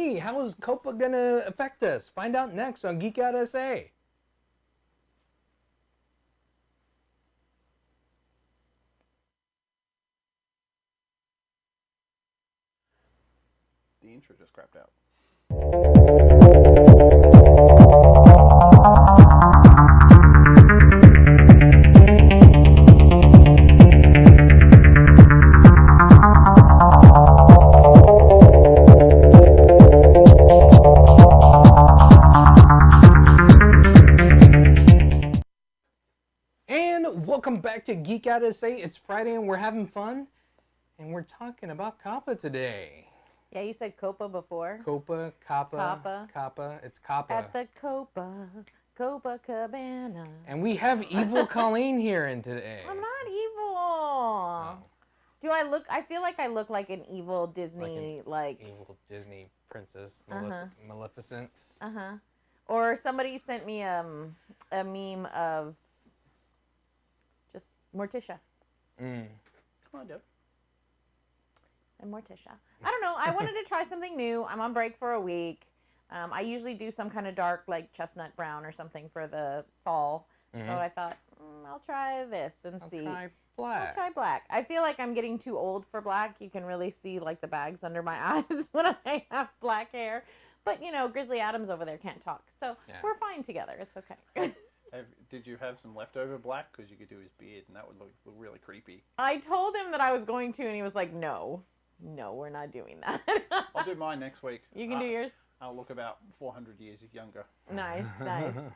me. How is COPPA going to affect us? Find out next on Geek Out SA. The intro just crapped out. And welcome back to Geek Out SA. It's Friday and we're having fun. And we're talking about COPPA today. Yeah, you said COPPA before. COPPA, COPPA. It's COPPA. At the Copacabana. And we have evil Colleen here in today. I'm not evil. Oh. Do I look? I feel like I look like an evil Disney, evil Disney princess, Maleficent. Or somebody sent me a meme of just Morticia. Come on, Deb. And Morticia. I don't know. I wanted to try something new. I'm on break for a week. I usually do some kind of dark, like chestnut brown or something for the fall. So I thought, I'll try this and see. Try black. I'll try black. I feel like I'm getting too old for black. You can really see like the bags under my eyes when I have black hair. But, you know, Grizzly Adams over there can't talk. So we're fine together. It's okay. Did you have some leftover black? Because you could do his beard, and that would look really creepy. I told him that I was going to, and he was like, no, we're not doing that. I'll do mine next week. You can do yours? I'll look about 400 years younger. Nice.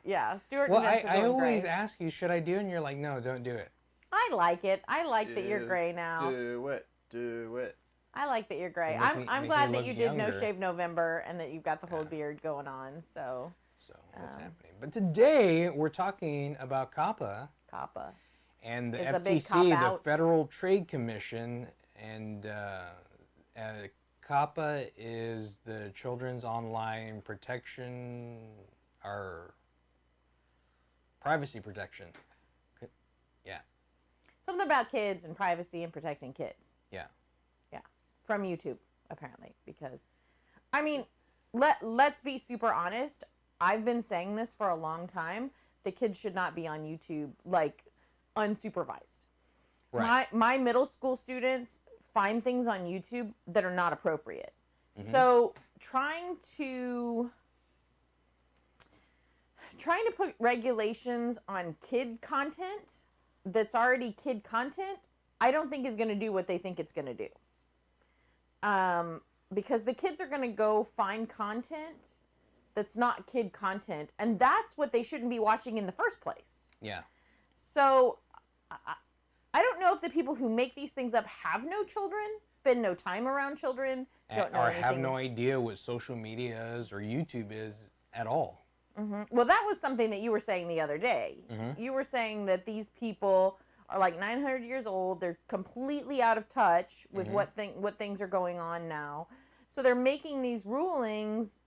Yeah, Stuart. Well, I always ask you, should I do it? And you're like, no, don't do it. I like it. I like that you're gray now. Do it. I like that you're gray. I'm glad that you did No Shave November and that you've got the whole beard going on. So what's happening? But today we're talking about COPPA. COPPA. And the It's a big FTC, the cop-out. Federal Trade Commission, and COPPA is the Children's Online Protection, or Privacy Protection. Yeah. Something about kids and privacy and protecting kids. Yeah. Yeah. From YouTube, apparently. Because, I mean, let's be super honest. I've been saying this for a long time. The kids should not be on YouTube, like, unsupervised. Right. My middle school students find things on YouTube that are not appropriate. So trying to put regulations on kid content that's already kid content, I don't think is going to do what they think it's going to do. Because the kids are going to go find content that's not kid content, and that's what they shouldn't be watching in the first place. Yeah. So I don't know if the people who make these things up have no children, spend no time around children, don't know or anything. have no idea what social media is or YouTube is at all. Well, that was something that you were saying the other day. You were saying that these people are like 900 years old. They're completely out of touch with what things are going on now. So they're making these rulings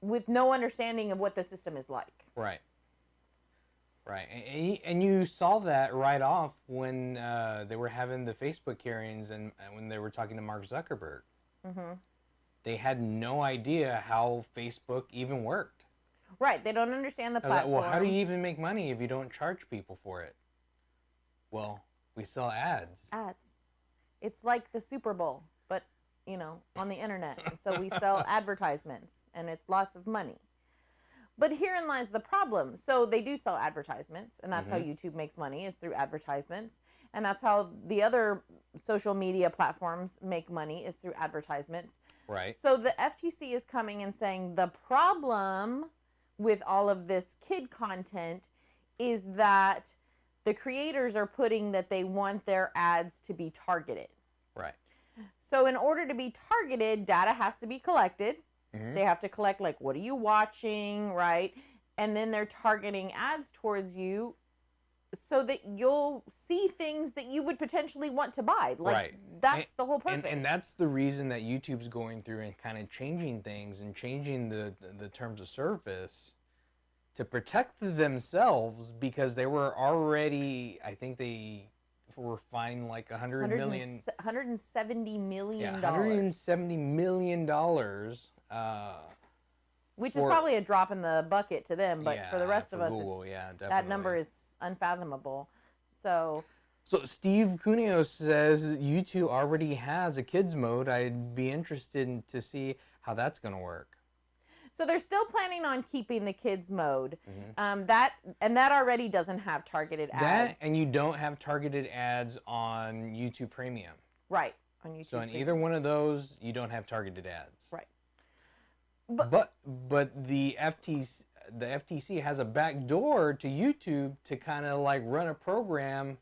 with no understanding of what the system is like. Right. And you saw that right off when they were having the Facebook hearings and when they were talking to Mark Zuckerberg. They had no idea how Facebook even worked. Right. They don't understand the platform. Well, how do you even make money if you don't charge people for it? Well, we sell ads. It's like the Super Bowl, but, you know, on the internet. And so we sell advertisements, and it's lots of money. But herein lies the problem. So they do sell advertisements, and that's how YouTube makes money, is through advertisements. And that's how the other social media platforms make money, is through advertisements. Right. So the FTC is coming and saying the problem with all of this kid content is that the creators are putting that they want their ads to be targeted. Right. So in order to be targeted, data has to be collected. They have to collect, like, what are you watching, right? And then they're targeting ads towards you so that you'll see things that you would potentially want to buy. Like, that's the whole purpose. And that's the reason that YouTube's going through and kind of changing things and changing the terms of service to protect themselves, because they were already, I think they were fined like $170 million. $170 million. Yeah, $170 million Which is for- probably a drop in the bucket to them, but for the Yeah, rest of for us, Google, it's, yeah, that number definitely. is unfathomable. So So Steve Cuneo says YouTube already has a kids mode. I'd be interested to see how that's going to work. So they're still planning on keeping the kids mode. Mm-hmm. That already doesn't have targeted ads. That, and you don't have targeted ads on YouTube Premium. Right, on YouTube. So in Premium. either one of those, you don't have targeted ads. Right. But the FTC has a back door to YouTube to kind of like run a program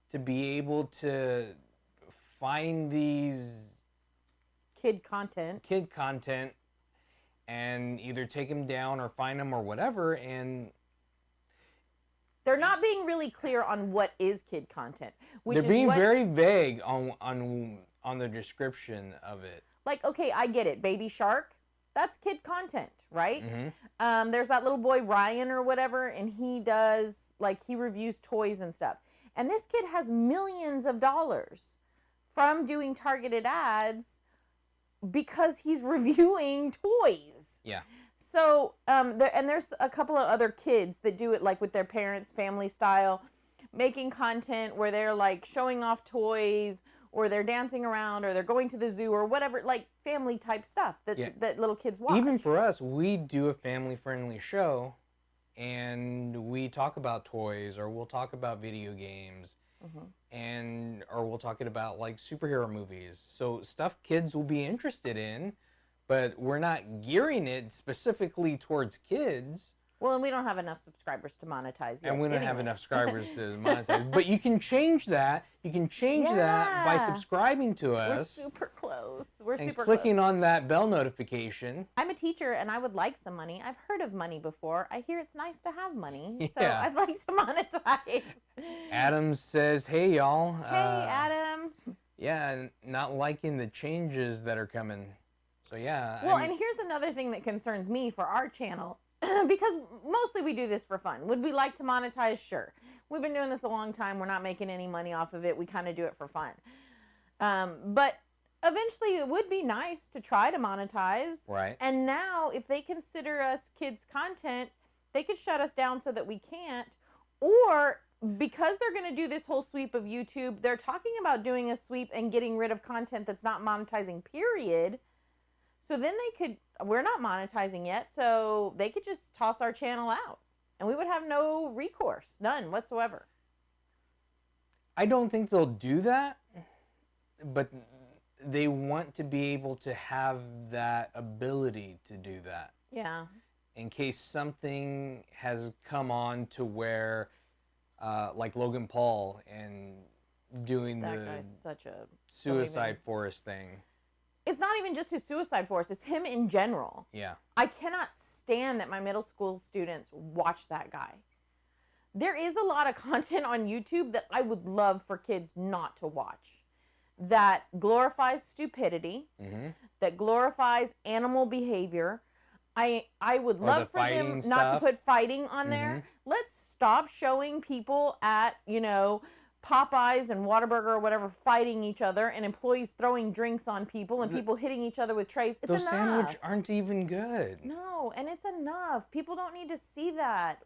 to be able to find these kid content and either take them down or find them or whatever. And they're not being really clear on what is kid content. They're being very vague on the description of it. Like, okay, I get it. Baby Shark, that's kid content, right? Mm-hmm. There's that little boy Ryan or whatever, and he reviews toys and stuff. And this kid has millions of dollars from doing targeted ads because he's reviewing toys. Yeah. So, there's a couple of other kids that do it like with their parents, family style, making content where they're like showing off toys, or they're dancing around, or they're going to the zoo, or whatever, like family type stuff that little kids watch. Even for us, we do a family friendly show, and we talk about toys, or we'll talk about video games, or we'll talk about like superhero movies. So stuff kids will be interested in, but we're not gearing it specifically towards kids. Well, and we don't have enough subscribers to monetize yet. And we don't have enough subscribers to monetize. But you can change that. You can change that by subscribing to us. We're super close. We're super close. Clicking on that bell notification. I'm a teacher, and I would like some money. I've heard of money before. I hear it's nice to have money. So Yeah. I'd like to monetize. Adam says, hey, y'all. Hey, Adam. Yeah, not liking the changes that are coming. So, yeah. Well, and here's another thing that concerns me for our channel. Because mostly we do this for fun. Would we like to monetize? Sure. We've been doing this a long time. We're not making any money off of it. We kind of do it for fun. But eventually it would be nice to try to monetize. Right. And now if they consider us kids content, they could shut us down so that we can't. Or because they're going to do this whole sweep of YouTube, they're talking about doing a sweep and getting rid of content that's not monetizing, period. So then we're not monetizing yet, so they could just toss our channel out. And we would have no recourse, none whatsoever. I don't think they'll do that, but they want to be able to have that ability to do that. Yeah. In case something has come on to where, like Logan Paul and doing That guy's such a suicide forest thing. It's not even just his suicide force, it's him in general. Yeah. I cannot stand that my middle school students watch that guy. There is a lot of content on YouTube that I would love for kids not to watch. That glorifies stupidity, that glorifies animal behavior. I would love for them not to put fighting on there. Let's stop showing people at, Popeyes and Whataburger or whatever fighting each other, and employees throwing drinks on people, and people hitting each other with trays. It's Those enough. sandwiches aren't even good. No, and it's enough. People don't need to see that.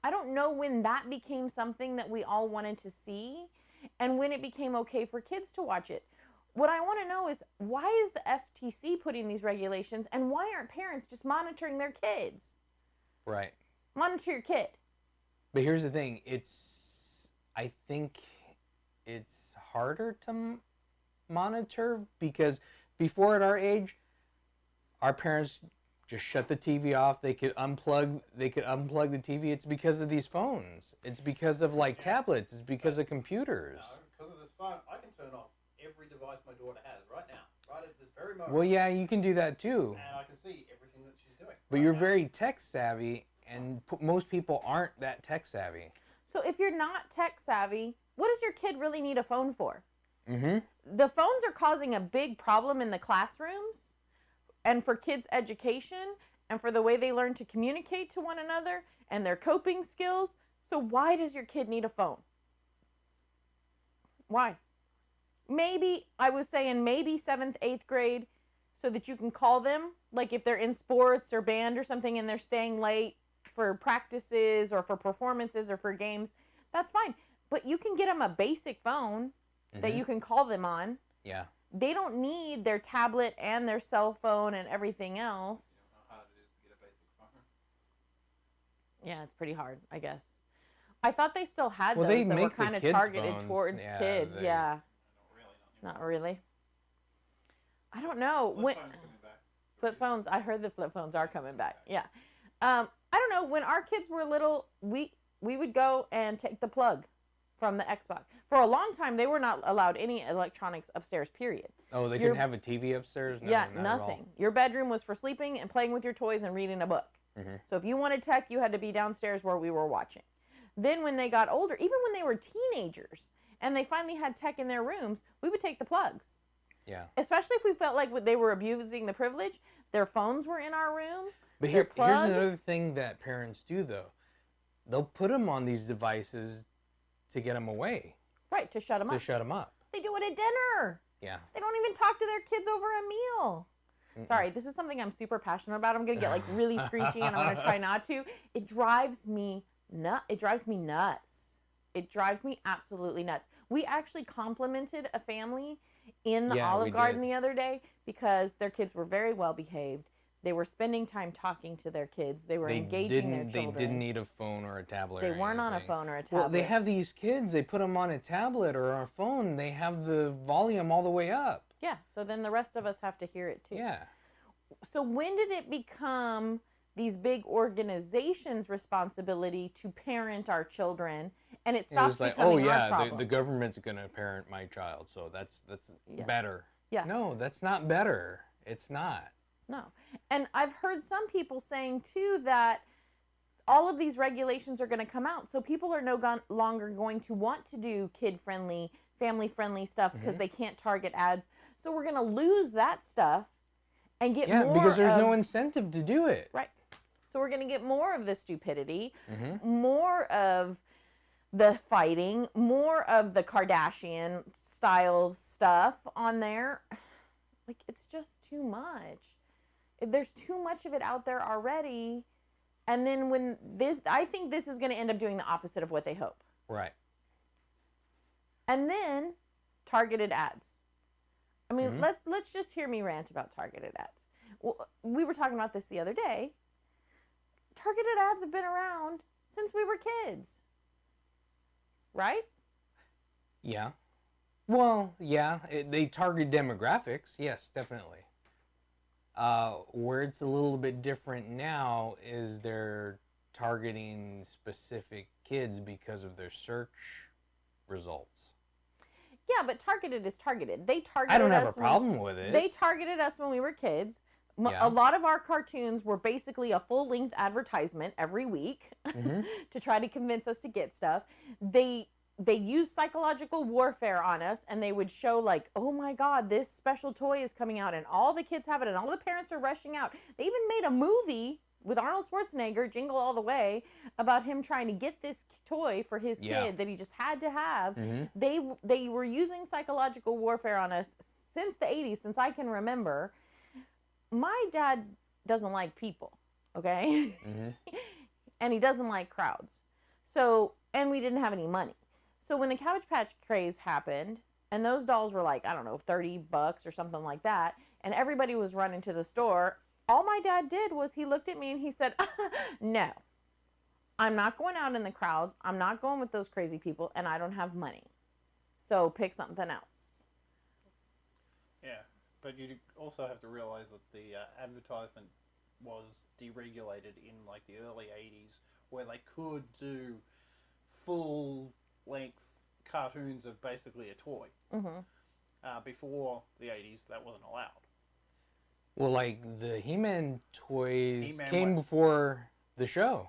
I don't know when that became something that we all wanted to see, and when it became okay for kids to watch it. What I want to know is, why is the FTC putting these regulations, and why aren't parents just monitoring their kids? Right. Monitor your kid. But here's the thing. I think it's harder to monitor because before at our age, our parents just shut the TV off. They could unplug the TV. It's because of these phones. It's because of tablets. It's because of computers. No, because of this phone, I can turn off every device my daughter has right now, right at this very moment. Well, yeah, you can do that too. And I can see everything that she's doing. But you're very tech savvy, and most people aren't that tech savvy. So if you're not tech savvy, what does your kid really need a phone for? Mm-hmm. The phones are causing a big problem in the classrooms and for kids' education and for the way they learn to communicate to one another and their coping skills. So why does your kid need a phone? Why? Maybe, I was saying maybe 7th, 8th grade, so that you can call them, like if they're in sports or band or something and they're staying late for practices or for performances or for games, that's fine. But you can get them a basic phone that you can call them on. Yeah. They don't need their tablet and their cell phone and everything else. You know how hard it is to get a basic phone? Yeah, it's pretty hard, I guess. I thought they still had Well, those they that were make the kind of kids' targeted phones. towards Yeah, kids. they- Yeah, Not really. not really. I don't know. Flip phone's coming back. Flip phones. I heard the flip phones are coming back. Yeah. I don't know. When our kids were little, we would go and take the plug from the Xbox. For a long time, they were not allowed any electronics upstairs. Period. Oh, they Your- couldn't have a TV upstairs? No, Yeah, not at all. nothing. Your bedroom was for sleeping and playing with your toys and reading a book. So if you wanted tech, you had to be downstairs where we were watching. Then when they got older, even when they were teenagers and they finally had tech in their rooms, we would take the plugs. Yeah. Especially if we felt like they were abusing the privilege. Their phones were in our room. But They're here's plugged. another thing that parents do, though. They'll put them on these devices to get them away, Right, to shut them to up. shut them up. They do it at dinner. Yeah. They don't even talk to their kids over a meal. Sorry, this is something I'm super passionate about. I'm going to get like really screechy and I'm going to try not to. It drives me nuts. It drives me nuts. It drives me absolutely nuts. We actually complimented a family in the Yeah, Olive we Garden did. the other day because their kids were very well behaved. They were spending time talking to their kids. They were engaging their children. They didn't need a phone or a tablet. They or weren't on a anything. phone or a tablet. Well, they have these kids. They put them on a tablet or a phone. They have the volume all the way up. Yeah, so then the rest of us have to hear it too. Yeah. So when did it become these big organizations' responsibility to parent our children, and it It stopped was like, becoming oh our yeah, problem? the government's gonna parent my child, so that's Yeah. better. Yeah. No, that's not better. It's not. No. And I've heard some people saying too that all of these regulations are going to come out, so people are no longer going to want to do kid-friendly, family-friendly stuff because they can't target ads. So we're going to lose that stuff and get Yeah, more because there's of, no incentive to do it. right. So we're going to get more of the stupidity, more of the fighting, more of the Kardashian style stuff on there. Like, it's just too much. There's too much of it out there already. And then when this, I think this is going to end up doing the opposite of what they hope. Right. And then targeted ads. I mean, let's just hear me rant about targeted ads. Well, we were talking about this the other day. Targeted ads have been around since we were kids. Right? Yeah. Well, yeah, they target demographics. Yes, definitely. Where it's a little bit different now is they're targeting specific kids because of their search results. Yeah, but targeted is targeted. They targeted I don't have us a problem with it. They targeted us when we were kids. Yeah. A lot of our cartoons were basically a full-length advertisement every week to try to convince us to get stuff. They used psychological warfare on us, and they would show like, oh my God, this special toy is coming out, and all the kids have it, and all the parents are rushing out. They even made a movie with Arnold Schwarzenegger, Jingle All the Way, about him trying to get this toy for his kid that he just had to have. They were using psychological warfare on us since the 80s, since I can remember. My dad doesn't like people, okay? And he doesn't like crowds. So, and we didn't have any money. So when the Cabbage Patch craze happened, and those dolls were like, I don't know, $30 or something like that, and everybody was running to the store, all my dad did was he looked at me and he said, no, I'm not going out in the crowds. I'm not going with those crazy people, and I don't have money. So pick something else. Yeah, but you also have to realize that the advertisement was deregulated in like the early 80s, where they could do full-length cartoons of basically a toy. Before the 80s, that wasn't allowed. Well, like the He-Man toys He-Man came was- before the show.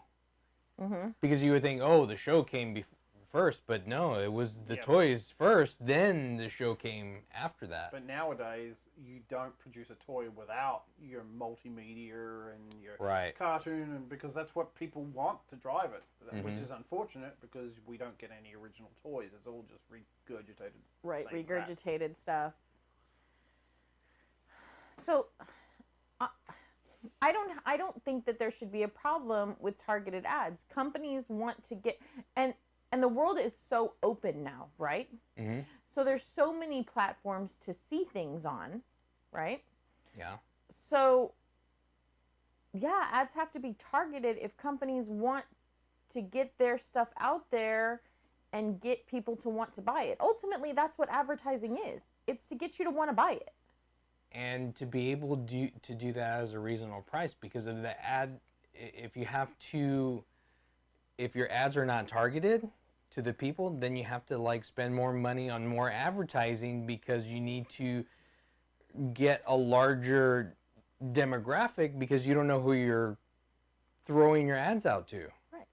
Because you would think, oh, the show came first, but no, it was the toys first, then the show came after that. But nowadays, you don't produce a toy without your multimedia and your cartoon, and because that's what people want to drive it, which is unfortunate because we don't get any original toys. It's all just regurgitated. Right, same crap. regurgitated stuff. So I don't think that there should be a problem with targeted ads. Companies want to get, and the world is so open now, right? Mm-hmm. So there's so many platforms to see things on, right? Yeah. So yeah, ads have to be targeted if companies want to get their stuff out there and get people to want to buy it. Ultimately, that's what advertising is. It's to get you to want to buy it. And to be able to do that as a reasonable price, because of the ad, if your ads are not targeted to the people, then you have to like spend more money on more advertising, because you need to get a larger demographic, because you don't know who you're throwing your ads out to. Right.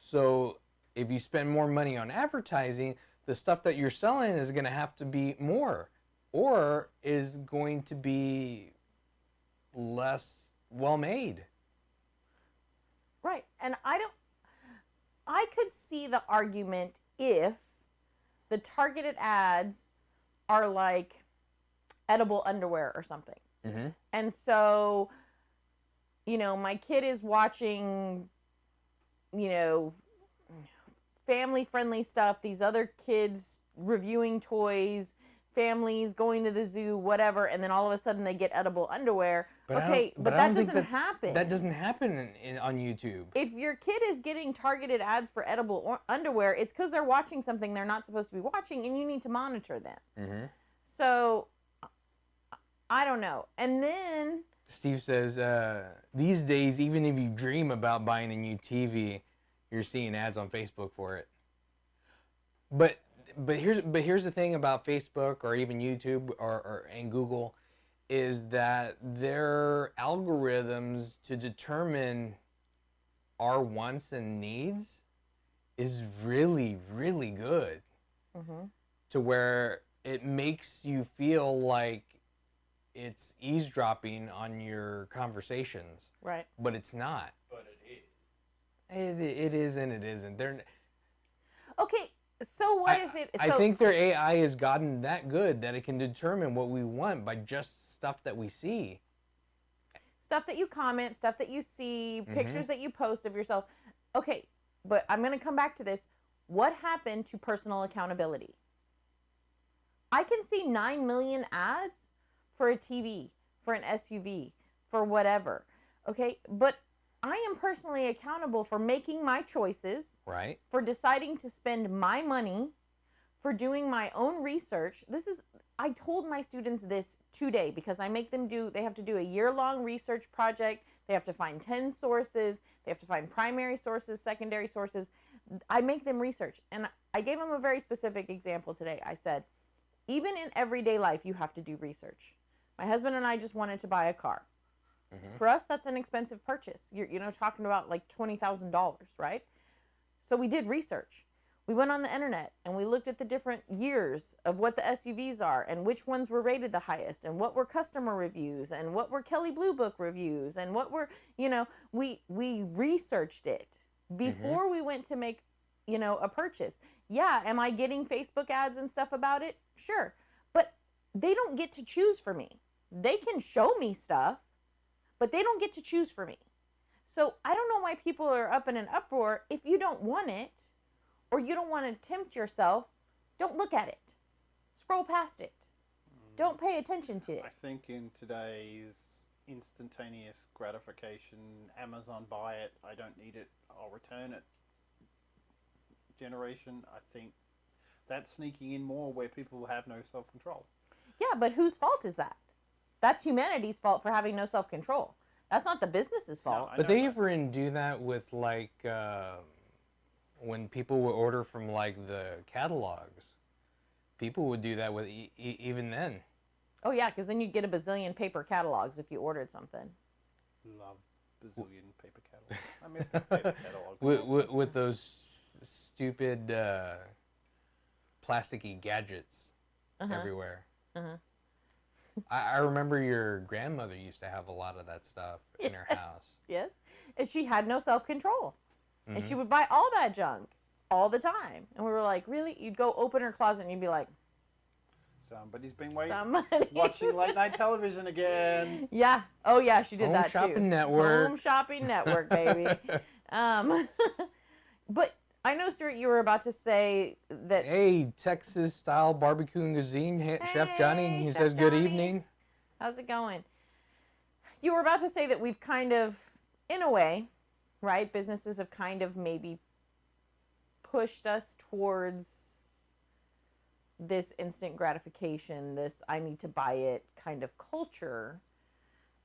So if you spend more money on advertising, the stuff that you're selling is going to have to be more, or is going to be less well made. Right. And I could see the argument if the targeted ads are like edible underwear or something. Mm-hmm. And so, you know, my kid is watching, you know, family friendly stuff, these other kids reviewing toys, families going to the zoo, whatever, and then all of a sudden they get edible underwear. But that doesn't happen. That doesn't happen on YouTube. If your kid is getting targeted ads for edible underwear, it's because they're watching something they're not supposed to be watching, and you need to monitor them. Mm-hmm. So, I don't know. And then Steve says, these days, even if you dream about buying a new TV, you're seeing ads on Facebook for it. But here's the thing about Facebook or even YouTube and Google, is that their algorithms to determine our wants and needs is really, really good. Mm-hmm. To where it makes you feel like it's eavesdropping on your conversations. Right. But it's not. But it is. It is and it isn't. Okay. So what if it? I think their AI has gotten that good that it can determine what we want by just stuff that we see. Stuff that you comment, stuff that you see, Mm-hmm. pictures that you post of yourself. Okay, but I'm going to come back to this. What happened to personal accountability? I can see 9 million ads for a TV, for an SUV, for whatever. Okay, but I am personally accountable for making my choices, right? For deciding to spend my money, for doing my own research. I told my students this today because I make them they have to do a year-long research project. They have to find 10 sources. They have to find primary sources, secondary sources. I make them research. And I gave them a very specific example today. I said, even in everyday life, you have to do research. My husband and I just wanted to buy a car. Mm-hmm. For us, that's an expensive purchase. You're talking about like $20,000, right? So we did research. We went on the internet and we looked at the different years of what the SUVs are and which ones were rated the highest and what were customer reviews and what were Kelley Blue Book reviews and what were, we researched it before mm-hmm. we went to make, a purchase. Yeah, am I getting Facebook ads and stuff about it? Sure. But they don't get to choose for me. They can show me stuff, but they don't get to choose for me. So I don't know why people are up in an uproar. If you don't want it, or you don't want to tempt yourself, don't look at it. Scroll past it. Don't pay attention to it. I think in today's instantaneous gratification, Amazon buy it, I don't need it, I'll return it generation, I think that's sneaking in more where people have no self-control. Yeah, but whose fault is that? That's humanity's fault for having no self-control. That's not the business's fault. No, but they even do that with like when people would order from like the catalogs. People would do that with even then. Oh yeah, because then you'd get a bazillion paper catalogs if you ordered something. Loved bazillion paper catalogs. I miss that paper catalog. With those stupid plasticky gadgets everywhere. Uh-huh. I remember your grandmother used to have a lot of that stuff in her house. Yes. And she had no self-control. Mm-hmm. And she would buy all that junk all the time. And we were like, really? You'd go open her closet and you'd be like, Somebody's been waiting, Somebody. watching late night television again. Yeah. Oh, yeah, she did Home that Shopping too. Network. Home Shopping Network, baby. But I know, Stuart, you were about to say that. Hey, Texas-style barbecue and cuisine, Chef Johnny. He Chef says good Johnny. evening. How's it going? You were about to say that we've kind of, in a way, right? Businesses have kind of maybe pushed us towards this instant gratification, this I need to buy it kind of culture.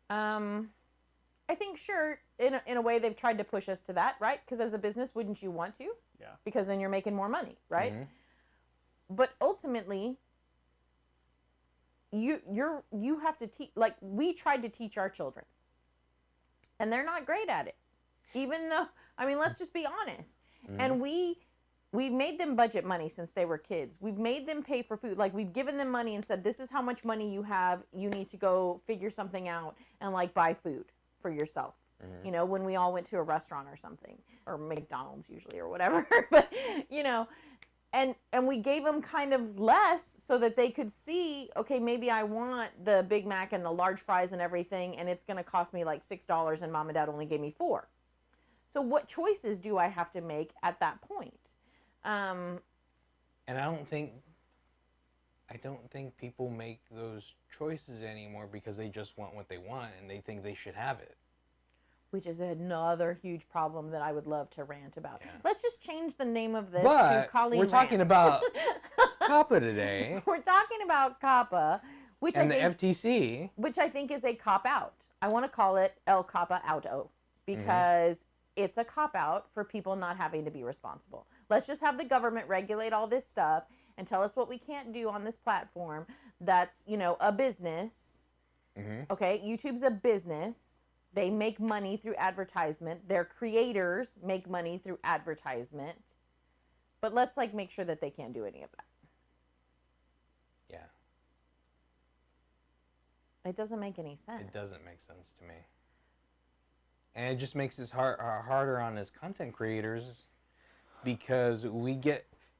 I think, sure, in a way they've tried to push us to that, right? Because as a business, wouldn't you want to? Yeah. Because then you're making more money, right? Mm-hmm. But ultimately, you have to teach. Like, we tried to teach our children, and they're not great at it. Even though, I mean, let's just be honest. Mm-hmm. And we've made them budget money since they were kids. We've made them pay for food. Like, we've given them money and said, this is how much money you have. You need to go figure something out and, like, buy food for yourself. Mm-hmm. You know, when we all went to a restaurant or something, or McDonald's usually, or whatever. But, you know, and we gave them kind of less so that they could see, okay, maybe I want the Big Mac and the large fries and everything, and it's going to cost me like $6, and mom and dad only gave me $4. So what choices do I have to make at that point? And I don't think people make those choices anymore because they just want what they want and they think they should have it. Which is another huge problem that I would love to rant about. Yeah. Let's just change the name of this But to Colleen we're talking Rants. about COPPA today. We're talking about COPPA, which and I think, the FTC. Which I think is a cop-out. I want to call it El Cop-a-Outo because it's a cop-out for people not having to be responsible. Let's just have the government regulate all this stuff and tell us what we can't do on this platform that's, you know, a business. Mm-hmm. Okay, YouTube's a business. They make money through advertisement. Their creators make money through advertisement. But let's, like, make sure that they can't do any of that. Yeah. It doesn't make any sense. It doesn't make sense to me. And it just makes it harder on us content creators because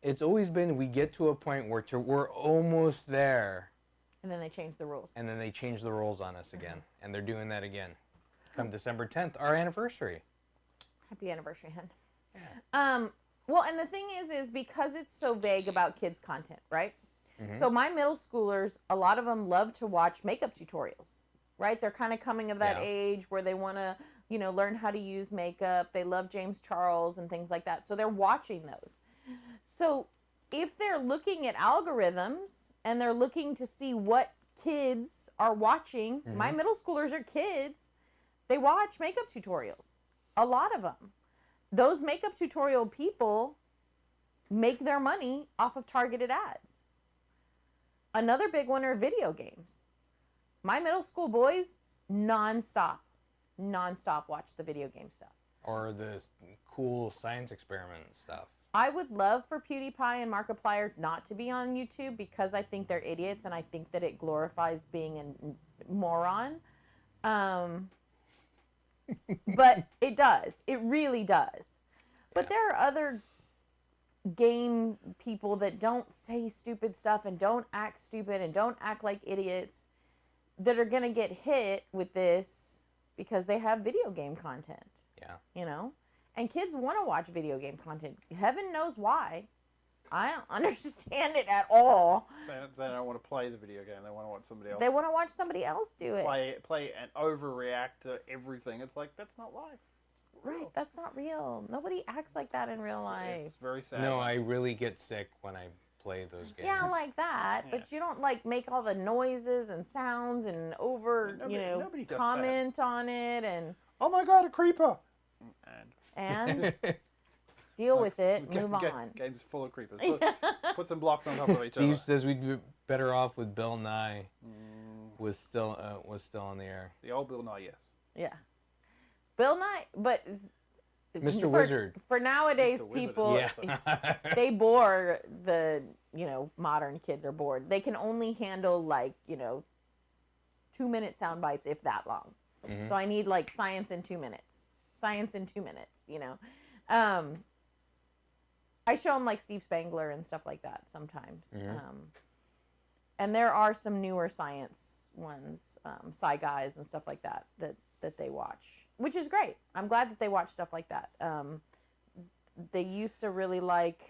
it's always been, we get to a point where we're almost there. And then they change the rules. And then they change the rules on us again. Mm-hmm. And they're doing that again. Come December 10th, our anniversary. Happy anniversary, hun. Yeah. Well, and the thing is because it's so vague about kids' content, right? Mm-hmm. So my middle schoolers, a lot of them love to watch makeup tutorials, right? They're kind of coming of that age where they want to, you know, learn how to use makeup. They love James Charles and things like that. So they're watching those. So if they're looking at algorithms and they're looking to see what kids are watching, my middle schoolers are kids. They watch makeup tutorials. A lot of them. Those makeup tutorial people make their money off of targeted ads. Another big one are video games. My middle school boys nonstop watch the video game stuff. Or the cool science experiment stuff. I would love for PewDiePie and Markiplier not to be on YouTube because I think they're idiots and I think that it glorifies being a moron. But it does. It really does. But there are other game people that don't say stupid stuff and don't act stupid and don't act like idiots that are going to get hit with this because they have video game content. Yeah. You know? And kids want to watch video game content. Heaven knows why. I don't understand it at all. They don't want to play the video game. They want to watch somebody else. They want to watch somebody else do it. Play and overreact to everything. It's like, that's not life. Right, that's not real. Nobody acts like that in real life. It's very sad. No, I really get sick when I play those games. Yeah, like that. Yeah. But you don't, like, make all the noises and sounds and comment on it and... Oh my god, a creeper! And deal with it, move on. Game's full of creepers. Put some blocks on top of each other. Steve says we'd be better off with Bill Nye was still on the air. The old Bill Nye, yes. Yeah. Bill Nye, but... Mr. Wizard. For nowadays people, they bore the, modern kids are bored. They can only handle 2-minute sound bites, if that long. Mm-hmm. So I need science in 2 minutes. Science in 2 minutes, I show them Steve Spangler and stuff like that sometimes. Mm-hmm. And there are some newer science ones, Sci Guys and stuff like that they watch, which is great. I'm glad that they watch stuff like that. They used to really like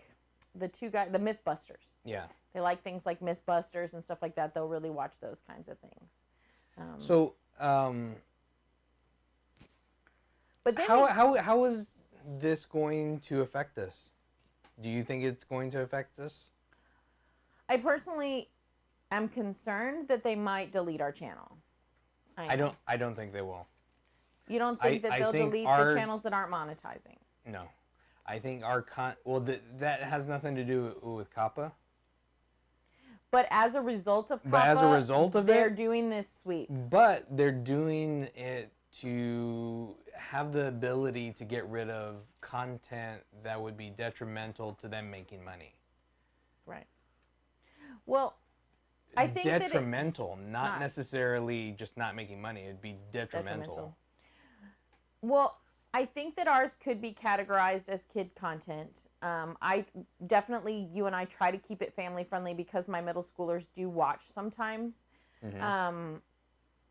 the Mythbusters. Yeah. They like things like Mythbusters and stuff like that. They'll really watch those kinds of things. But then how is this going to affect us? Do you think it's going to affect us? I personally am concerned that they might delete our channel. I don't think they will. You don't think that they'll delete the channels that aren't monetizing? No. I think that has nothing to do with COPPA. But as a result of COPPA, they're doing this sweep. But they're doing it to have the ability to get rid of content that would be detrimental to them making money. Right. Well, I think detrimental, not necessarily just not making money. It'd be detrimental. Well, I think that ours could be categorized as kid content. I definitely, you and I try to keep it family friendly because my middle schoolers do watch sometimes. Mm-hmm.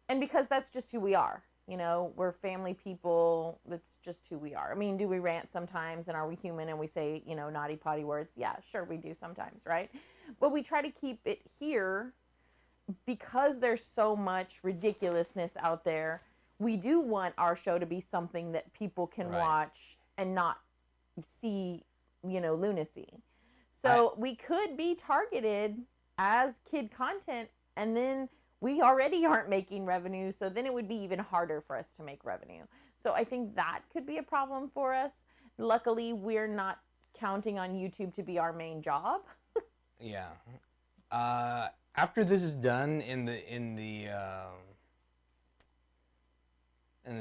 And because that's just who we are. You know, we're family people. That's just who we are. I mean, do we rant sometimes, and are we human and we say, you know, naughty potty words? Yeah, sure, we do sometimes, right? But we try to keep it here because there's so much ridiculousness out there. We do want our show to be something that people can watch and not see, you know, lunacy. So we could be targeted as kid content, and then we already aren't making revenue, so then it would be even harder for us to make revenue. So I think that could be a problem for us. Luckily, we're not counting on YouTube to be our main job. Yeah. After this is done, in the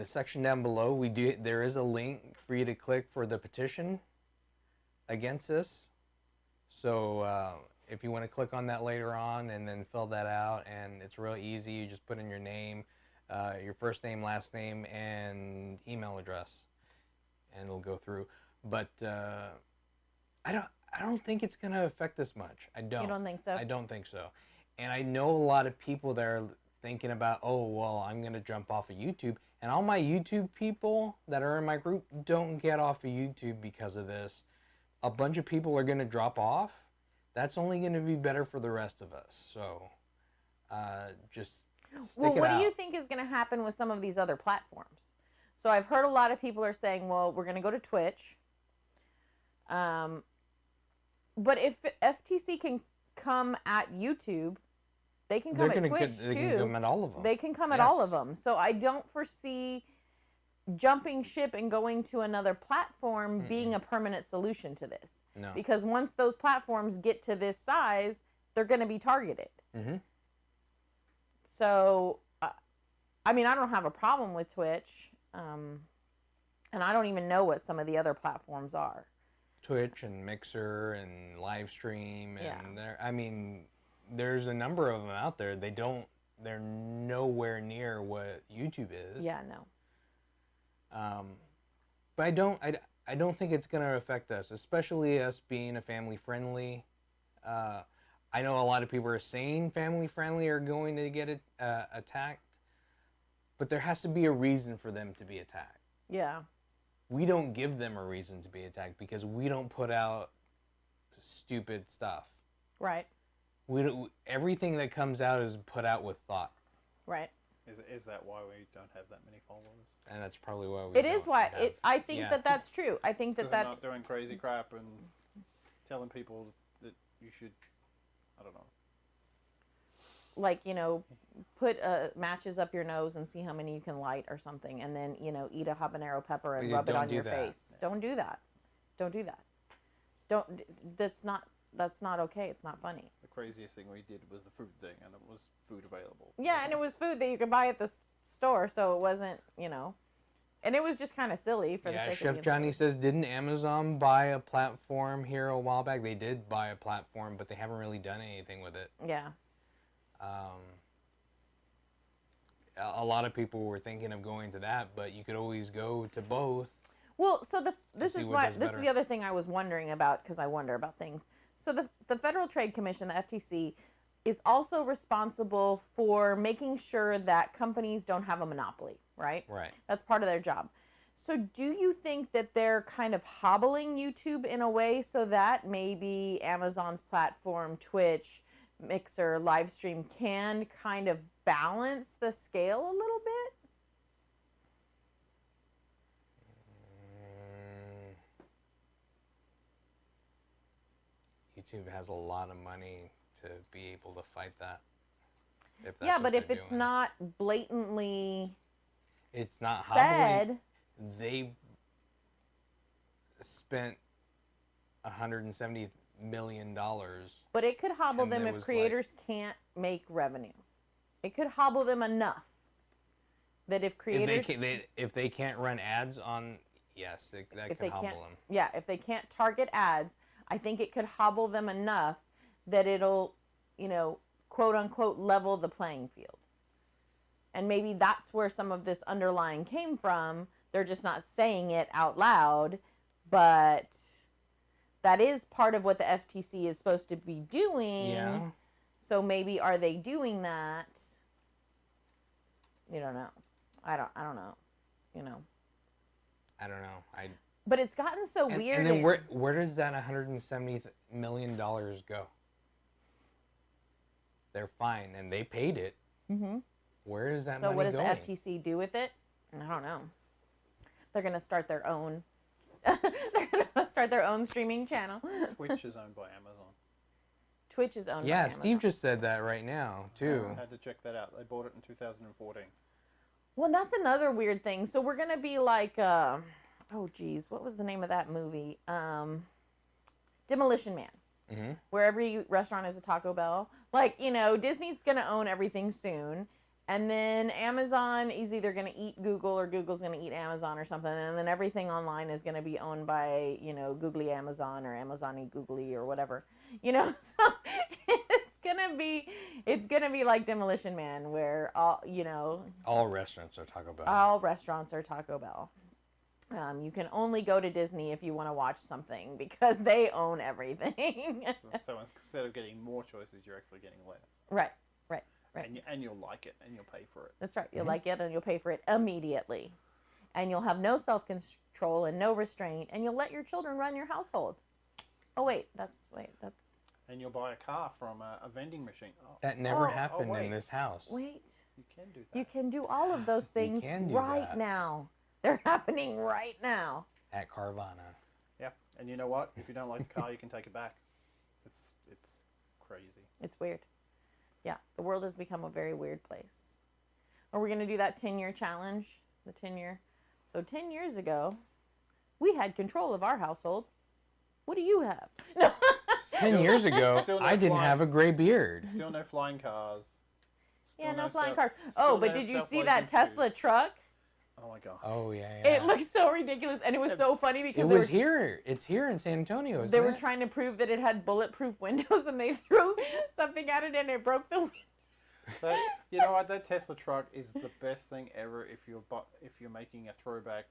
section down below, there is a link for you to click for the petition against this. So if you want to click on that later on and then fill that out, and it's real easy. You just put in your name, your first name, last name, and email address, and it'll go through. But I don't think it's going to affect us much. I don't. You don't think so? I don't think so. And I know a lot of people that are thinking about, oh, well, I'm going to jump off of YouTube. And all my YouTube people that are in my group don't get off of YouTube because of this. A bunch of people are going to drop off. That's only going to be better for the rest of us. So just stick it out. What do you think is going to happen with some of these other platforms? So I've heard a lot of people are saying, well, we're going to go to Twitch. But if FTC can come at YouTube, they can come at Twitch too. They can come at all of them. They can come at all of them. So I don't foresee jumping ship and going to another platform being a permanent solution to this. No. Because once those platforms get to this size, they're going to be targeted. Mm-hmm. So, I mean, I don't have a problem with Twitch. And I don't even know what some of the other platforms are. Twitch and Mixer and Livestream. And there's a number of them out there. They're nowhere near what YouTube is. Yeah, no. But I don't think it's going to affect us, especially us being a family friendly. I know a lot of people are saying family friendly are going to get attacked, but there has to be a reason for them to be attacked. Yeah. We don't give them a reason to be attacked because we don't put out stupid stuff. Right. Everything that comes out is put out with thought. Right. Is that why we don't have that many followers? And that's probably why we. I think that's true. I think that we're not doing crazy crap and telling people that you should. I don't know. Like, you know, put matches up your nose and see how many you can light or something, and then, you know, eat a habanero pepper and rub it on your face. Yeah. Don't do that. Don't do that. That's not okay. It's not funny. The craziest thing we did was the food thing, and it was food available. Yeah, and it was food that you could buy at the store, so it wasn't, you know, and it was just kind of silly for the sake of Chef Johnny says, didn't Amazon buy a platform here a while back? They did buy a platform, but they haven't really done anything with it. Yeah. A lot of people were thinking of going to that, but you could always go to both. Well, so this is the other thing I was wondering about, because I wonder about things. So the Federal Trade Commission, the FTC, is also responsible for making sure that companies don't have a monopoly, right? Right. That's part of their job. So do you think that they're kind of hobbling YouTube in a way so that maybe Amazon's platform, Twitch, Mixer, Livestream can kind of balance the scale a little bit? YouTube has a lot of money to be able to fight that. Yeah, but if it's not blatantly it's not said, they spent $170 million. But it could hobble them if creators can't make revenue. It could hobble them enough that if creators... If they can't run ads on... Yes, that could hobble them. Yeah, if they can't target ads, I think it could hobble them enough that it'll, quote unquote, level the playing field. And maybe that's where some of this underlying came from. They're just not saying it out loud, but that is part of what the FTC is supposed to be doing. Yeah. So maybe are they doing that? You don't know. I don't know. I don't know. But it's gotten so weird. And then where does that $170 million go? They're fine, and they paid it. Mm-hmm. Where is that money going? So what does the FTC do with it? I don't know. They're going to start their own. They're going to start their own streaming channel. Twitch is owned by Amazon. Twitch is owned by Amazon. Yeah, Steve just said that right now, too. I had to check that out. They bought it in 2014. Well, that's another weird thing. So we're going to be like, oh, geez, what was the name of that movie? Demolition Man. Mm-hmm. Where every restaurant is a Taco Bell. Like, Disney's going to own everything soon. And then Amazon is either going to eat Google or Google's going to eat Amazon or something. And then everything online is going to be owned by, Googly Amazon or Amazon-y Googly or whatever. So it's going to be like Demolition Man where all restaurants are Taco Bell. All restaurants are Taco Bell. You can only go to Disney if you want to watch something because they own everything. So instead of getting more choices, you're actually getting less. Right. And you'll like it and you'll pay for it. That's right. You'll like it and you'll pay for it immediately. And you'll have no self-control and no restraint. And you'll let your children run your household. Oh, that's... And you'll buy a car from a vending machine. That never happened in this house. Wait. You can do that. You can do all of those things right now. They're happening right now. At Carvana. Yeah. And you know what? If you don't like the car, you can take it back. It's crazy. It's weird. Yeah, the world has become a very weird place. Are we going to do that 10-year challenge? The 10-year. So 10 years ago, we had control of our household. What do you have? No. 10 years ago, I didn't have a gray beard. Still no flying cars. Still no flying cars. Oh, but did you see that Tesla truck? Oh my god. Oh yeah. It looks so ridiculous, and it was so funny because it was here. It's here in San Antonio. Isn't they were trying to prove that it had bulletproof windows, and they threw something at it, and it broke the window. But you know what? That Tesla truck is the best thing ever if you're making a throwback,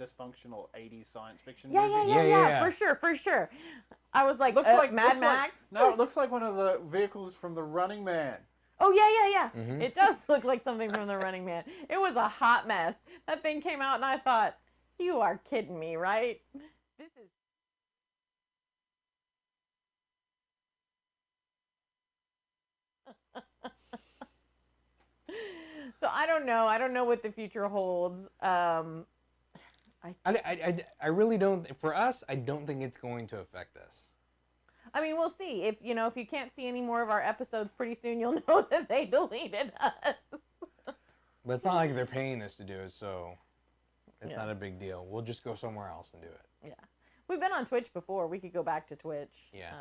dysfunctional 80s science fiction movie. Yeah, for sure. I was like, Mad Max. No, it looks like one of the vehicles from The Running Man. Oh, yeah. Mm-hmm. It does look like something from The Running Man. It was a hot mess. That thing came out, and I thought, you are kidding me, right? This is... So, I don't know. I don't know what the future holds. I really don't... For us, I don't think it's going to affect us. I mean, we'll see. If you can't see any more of our episodes pretty soon, you'll know that they deleted us. But it's not like they're paying us to do it, so it's not a big deal. We'll just go somewhere else and do it. Yeah. We've been on Twitch before. We could go back to Twitch. Yeah.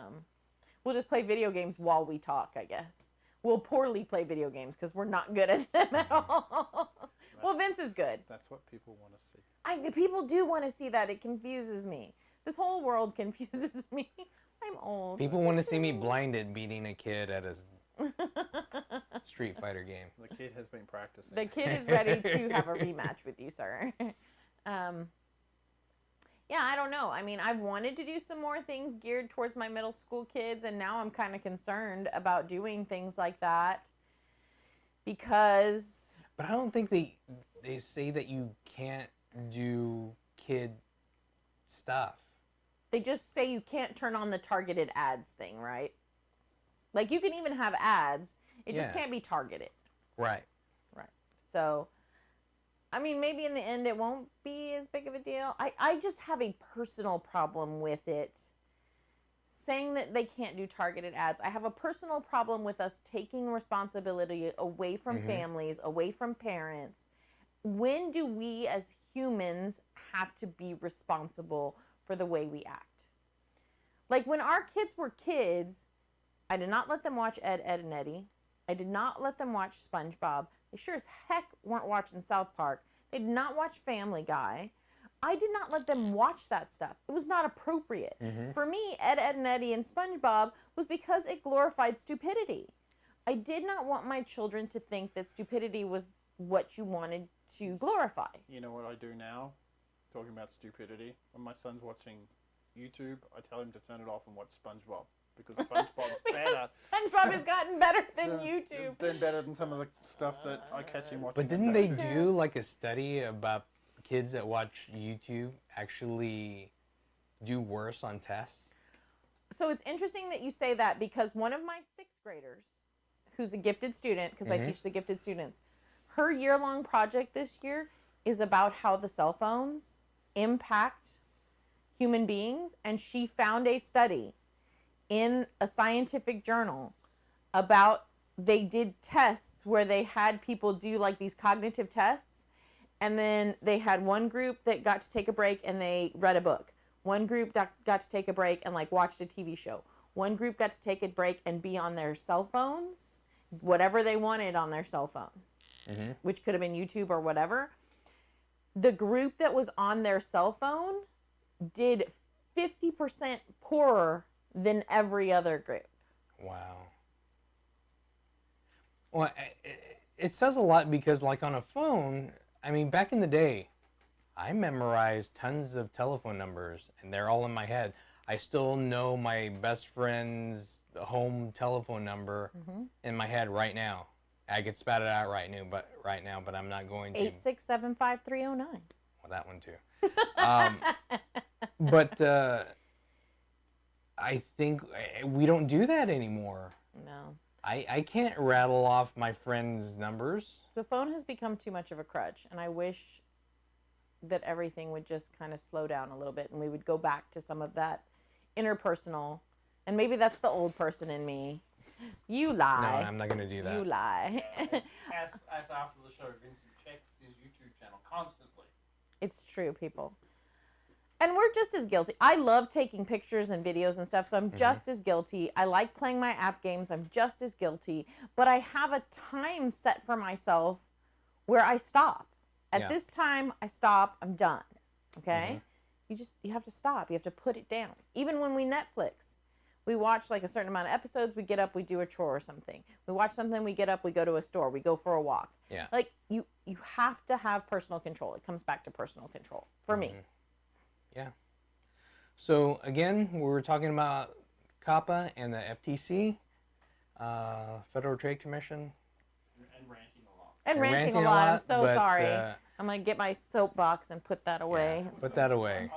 We'll just play video games while we talk, I guess. We'll poorly play video games because we're not good at them at all. Well, Vince is good. That's what people want to see. People do want to see that. It confuses me. This whole world confuses me. I'm old. People want to see me blinded beating a kid at a Street Fighter game. The kid has been practicing. The kid is ready to have a rematch with you, sir. Yeah, I don't know. I mean, I've wanted to do some more things geared towards my middle school kids, and now I'm kind of concerned about doing things like that because... But I don't think they say that you can't do kid stuff. They just say you can't turn on the targeted ads thing, right? Like, you can even have ads. It just can't be targeted. Right. Right. So, I mean, maybe in the end it won't be as big of a deal. I just have a personal problem with it. Saying that they can't do targeted ads. I have a personal problem with us taking responsibility away from families, away from parents. When do we as humans have to be responsible for the way we act? Like, when our kids were kids, I did not let them watch Ed, Edd and Eddy. I did not let them watch SpongeBob. They sure as heck weren't watching South Park. They did not watch Family Guy. I did not let them watch that stuff. It was not appropriate. For me, Ed, Edd and Eddy and SpongeBob was because it glorified stupidity. I did not want my children to think that stupidity was what you wanted to glorify. You know what I do now? Talking about stupidity. When my son's watching YouTube, I tell him to turn it off and watch SpongeBob. Because SpongeBob's better. SpongeBob has gotten better than YouTube. They're better than some of the stuff that I catch him watching. But didn't they do like a study about kids that watch YouTube actually do worse on tests? So it's interesting that you say that, because one of my 6th graders, who's a gifted student, because I teach the gifted students, her year-long project this year is about how the cell phones impact human beings. And she found a study in a scientific journal about, they did tests where they had people do like these cognitive tests, and then they had one group that got to take a break and they read a book. One group got to take a break and like watched a TV show. One group got to take a break and be on their cell phones, whatever they wanted on their cell phone, which could have been YouTube or whatever. The group that was on their cell phone did 50% poorer than every other group. Wow. Well, it says a lot, because like on a phone, I mean, back in the day, I memorized tons of telephone numbers, and they're all in my head. I still know my best friend's home telephone number in my head right now. I could spat it out right now, but I'm not going to. 8675309. Well, that one too. But I think we don't do that anymore. No. I can't rattle off my friends' numbers. The phone has become too much of a crutch, and I wish that everything would just kind of slow down a little bit, and we would go back to some of that interpersonal. And maybe that's the old person in me. You lie. No, I'm not going to do that. You lie. As after the show, Vincent checks his YouTube channel constantly. It's true, people. And we're just as guilty. I love taking pictures and videos and stuff, so I'm just as guilty. I like playing my app games. I'm just as guilty. But I have a time set for myself where I stop. At this time, I stop. I'm done. Okay? You have to stop. You have to put it down. Even when we Netflix, we watch like a certain amount of episodes, we get up, we do a chore or something. We watch something, we get up, we go to a store, we go for a walk. Yeah. Like, you have to have personal control. It comes back to personal control for me. Yeah. So again, we were talking about COPPA and the FTC, Federal Trade Commission. And ranting a lot. And ranting a lot. I'm so but, sorry. I'm going to get my soapbox and put that away. Yeah, put that away.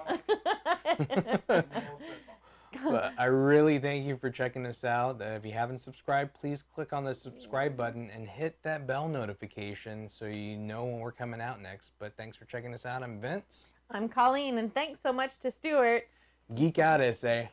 But I really thank you for checking us out. If you haven't subscribed, please click on the subscribe button and hit that bell notification so you know when we're coming out next. But thanks for checking us out. I'm Vince. I'm Colleen, and thanks so much to Stuart. Geek Out SA.